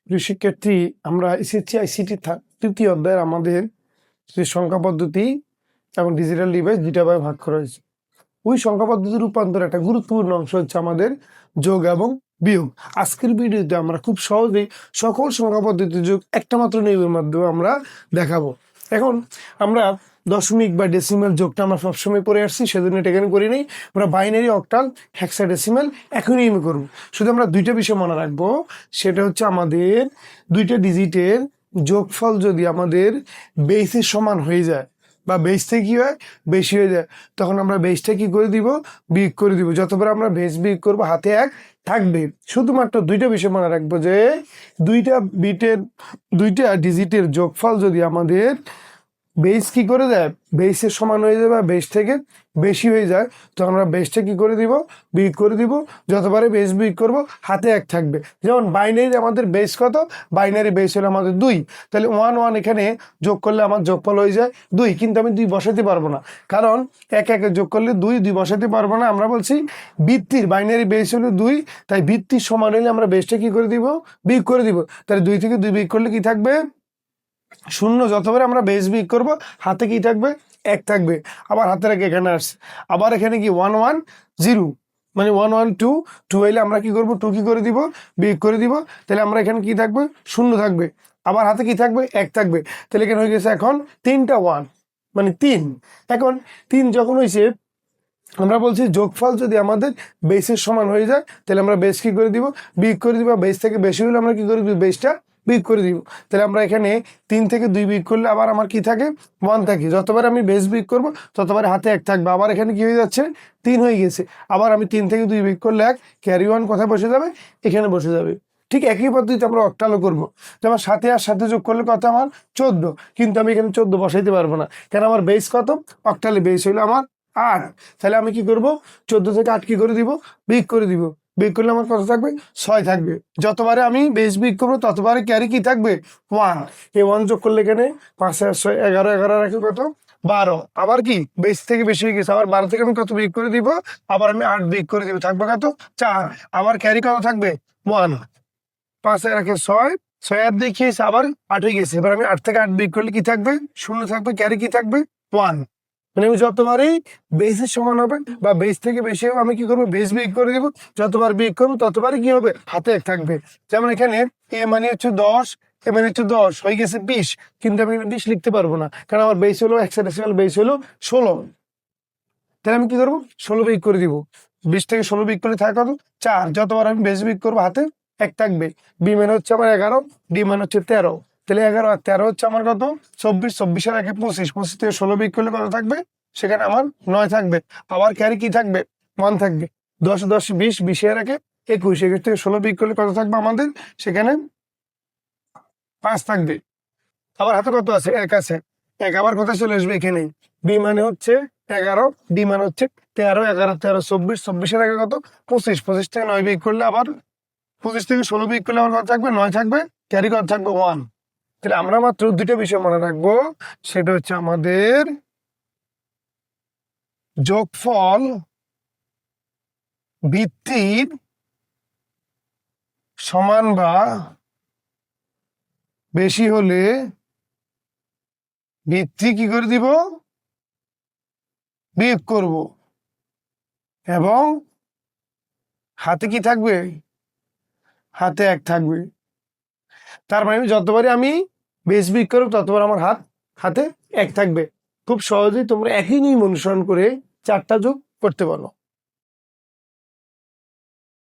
প্রিয় শিক্ষার্থী, আমরা এসএসসি আইসিটি তৃতীয় অধ্যায়ের আমাদের যে সংখ্যা পদ্ধতি এবং ডিজিটাল ডিভাইস দুইটা ভাগে ভাগ করা হয়েছে। ওই সংখ্যা পদ্ধতির রূপান্তর একটা গুরুত্বপূর্ণ অংশ হচ্ছে আমাদের যোগ এবং বিয়োগ। আজকের ভিডিওতে আমরা খুব সহজেই সকল সংখ্যা পদ্ধতির যোগ একটা মাত্র নিয়মের মাধ্যমে আমরা দেখাবো। এখন আমরা দশমিক বা ডেসিমাল যোগটা আমরা সবসময় করে আসছি, সেজন্য এটা এখানে করি নাই। আমরা বাইনারি, অক্টাল, হেক্সাডেসিমাল একই নিয়মে করবো। শুধু আমরা দুইটা বিষয় মনে রাখবো, সেটা হচ্ছে আমাদের দুইটা ডিজিটের যোগফল যদি আমাদের বেসের সমান হয়ে যায় বা বেস থেকে কি হয় বেশি হয়ে যায়, তখন আমরা বেসটা কি করে দিব, বিয়োগ করে দিব। যতবার আমরা বেস বিয়োগ করবো হাতে এক থাকবে। শুধুমাত্র দুইটা বিষয় মনে রাখবো যে দুইটা ডিজিটের যোগফল যদি আমাদের বেস কি করে দেয়, বেসের সমান হয়ে যায় বা বেস থেকে বেশি হয়ে যায়, তো আমরা বেসটা কি করে দিব, বিয়োগ করে দিব। যতবারে বেস বিয়োগ করব হাতে এক থাকবে। যেমন বাইনারি আমাদের বেস কত, বাইনারি বেস হলো আমাদের 2, তাহলে 1 1 এখানে যোগ করলে আমার যোগফল হয়ে যায় 2, কিন্তু আমি 2 বসাতে পারবো না, কারণ এক একে যোগ করলে 2 বসাতে পারবো না। আমরা বলছি ভিত্তির বাইনারি বেস হলো 2, তাই ভিত্তির সমান হলে আমরা বেসটা কি করে দিব, বিয়োগ করে দিব। তাহলে 2 থেকে 2 বিয়োগ করলে কি থাকবে, 0। যতবার আমরা বেস বিয়োগ করবো হাতে কি থাকবে, এক থাকবে। আবার হাতে রেখে এখানে আসছে, আবার এখানে কি 1 1 0, মানে 1 1 2 2 হইলে আমরা কি করবো, 2 কি করে দিব, বিয়োগ করে দিব। তাহলে আমরা এখানে কি থাকবে, 0 থাকবে। আবার হাতে কি থাকবে, এক থাকবে। তাহলে এখানে হয়ে গেছে এখন 3টা 1, মানে 3। এখন 3 যখন হয়েছে, আমরা বলছি যোগফল যদি আমাদের বেসের সমান হয়ে যায়, তাহলে আমরা বেস কি করে দিব, বিয়োগ করে দিব। বেস থেকে বেশি হলে আমরা কি করে দিব, বেসটা বিয়োগ করে দিব। তাহলে আমরা এখানে 3 থেকে 2 বিয়োগ করলে আবার আমার কি থাকে, 1 থাকে। যতবার আমি বেস বিয়োগ করবো ততবার হাতে এক থাকবে। আবার এখানে কি হয়ে যাচ্ছে, 3 হয়ে গেছে। আবার আমি 3 থেকে 2 বিয়োগ করলে এক, ক্যারি 1 কোথায় বসে যাবে, এখানে বসে যাবে। ঠিক একই পদ্ধতিতে আমরা অক্টালও করবো। যেমন সাথে আর সাথে যোগ করলে কত আমার 14, কিন্তু আমি এখানে 14 বসাইতে পারবো না, কেন আমার বেস কত, অক্টালে বেস হইলো আমার 8। তাহলে আমি কি করব, 14 থেকে 8 কি করে দিব, বিয়োগ করে দিব। বিয়োগ করলে আমার কত থাকবে, 6 থাকবে। যতবারে আমি বেস বিয়োগ করবো ততবারে ক্যারি কি থাকবে, 1। এই 1 যোগ করলে এখানে 5 আর 6 11, 11 রাখি কত, 12। আবার কি বেস থেকে বেশি হয়ে গেছে, আবার 12 থেকে আমি কত বিয়োগ করে দিব, আবার আমি 8 বিয়োগ করে দিব, থাকবে কত, 4। আবার ক্যারি কত থাকবে, 1। 5 রাখে 6, 6 আর দেখিয়েছে, আবার 8 হয়ে গেছে। এবার আমি 8 থেকে 8 বিয়োগ করলে কি থাকবে, 0 থাকবে। ক্যারি কি থাকবে, 1। মানে আমি যতবারই বেসের সমান হবে বা বেস থেকে বেশি হবে, আমি কি করবো, বেস বিয়োগ করে দেবো। যতবার বিয়োগ করবো ততবারই কি হবে, হাতে এক থাকবে। যেমন এখানে এ মানে হচ্ছে 10, এ মানে হচ্ছে 10 হয়ে গেছে 20, কিন্তু আমি 20 লিখতে পারবো না, কারণ আমার বেস হলো হেক্সাডেসিমাল বেস হলো 16। তাহলে আমি কি করবো, 16 বিয়োগ করে দিব। 20 থেকে 16 বিয়োগ করলে থাকে কত, 4। যতবার আমি বেস বিয়োগ করবো হাতে এক থাকবে। বি মানে হচ্ছে আমার 11, ডি মানে হচ্ছে 13। তাহলে 11 আর 13 হচ্ছে আমার কত, 24। 24 আর 1 25, 25 থেকে 16 বিয়োগ করলে কত থাকবে, সেখানে আমার 9 থাকবে। আবার ক্যারি কি থাকবে, 1 থাকবে। 10 10 20, 20 আর 1 21, 21 থেকে 16 বিয়োগ করলে কত থাকবে আমাদের, সেখানে 5 থাকবে। আবার হাতে কত আছে, 1 আছে। 1 আবার কোথায় চলে আসবে, এখানে বি মানে হচ্ছে 11, ডি মানে হচ্ছে 13। 11 13 24, 24 এর আগে কত, 25। 25 থেকে 9 বিয়োগ করলে আবার 25 থেকে 16 বিয়োগ করলে আমার কত থাকবে, 9 থাকবে। ক্যারি কত থাকবে, 1। তাহলে আমরা মাত্র দুটো বিষয় মনে রাখবো, সেটা হচ্ছে আমাদের যোগফল ভিত্তির সমান বা বেশি হলে ভিত্তি কি করে দিব, বিয়োগ করব, এবং হাতে কি থাকবে, হাতে এক থাকবে। তার মানে যতবারই আমি বেস বিয়োগ করব ততবার আমার হাতে এক থাকবে। খুব সহজেই তোমরা একই নিয়ম অনুসরণ করে 4টা যোগ করতে পারো।